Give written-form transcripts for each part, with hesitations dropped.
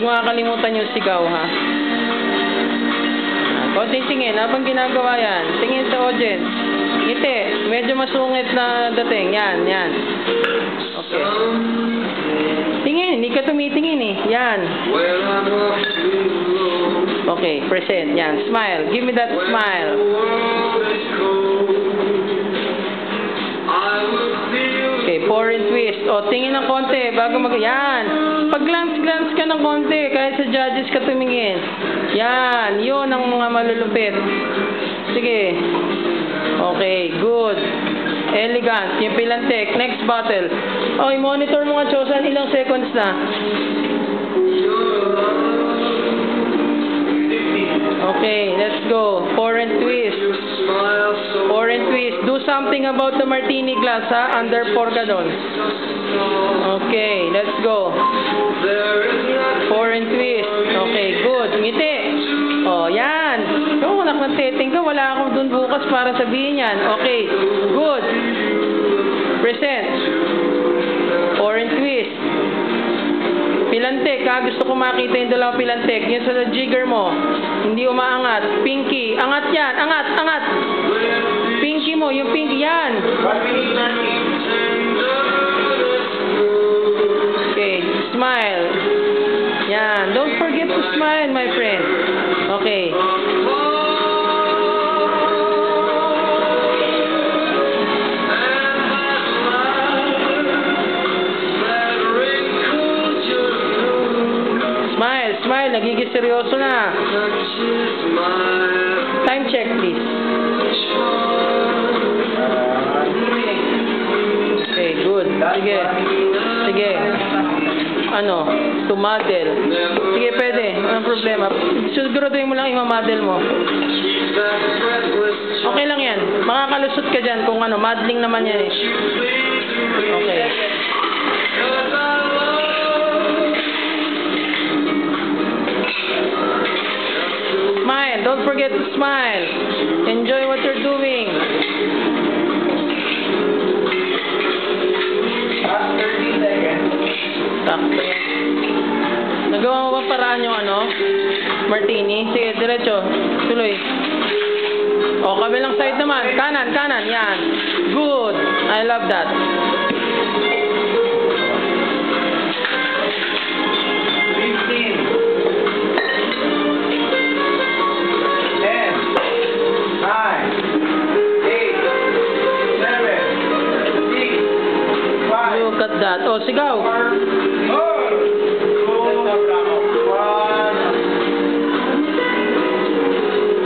mo kakalimutan yung sigaw, ha? Konting tingin. Habang ginagawa yan, tingin sa audience. Ngiti. Medyo masungit na dating. Yan, yan. Okay. Tingin. Hindi ka tumitingin, eh. Yan. Okay. Present. Yan. Smile. Give me that smile. Okay, pour and twist. O, tingin ng konti bago yan. Pag-glance ka ng konti, kahit sa judges ka tumingin. Yan, yun ang mga malulupit. Sige. Okay, good. Elegant. Yung pilantek. Next bottle. O, i-monitor mo nga, Chosan, ilang seconds na. Okay, let's go. Pour and twist. Pour and twist. Do something about the martini glass, ha? Under pour ka doon. Okay, let's go. Pour and twist. Okay, good. Ngiti. Oh, yan. Kung anak ng teteng ka, wala akong doon bukas para sabihin yan. Okay, good. Present. Pour and twist. Pilantek, ha? Gusto ko makita yung dalawang pilantek. Yung sa jigger mo. Hindi umaangat. Pinky. Angat yan. Angat. Angat. Pinky mo. Yung pinky. Yan. Okay. Smile. Yan. Don't forget to smile, my friend. Okay. Smile, smile. Nagiging seryoso na. Time check, please. Okay, good. Sige. Sige. Ano? To model. Sige, pwede. Anong problema? Siguraduhin mo lang i-model mo. Okay lang yan. Makakalusot ka dyan kung ano. Modeling naman yan eh. Okay. Smile. Don't forget to smile. Enjoy what you're doing. 30 seconds. Sakto. Nagawa mo ba paraan yung ano? Martini? Sige, diretso. Tuloy. O, kabilang side naman. Kanan, kanan. Yan. Good. I love that. Look at that. O, sigaw.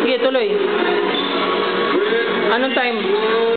Sige, tuloy. Anong time?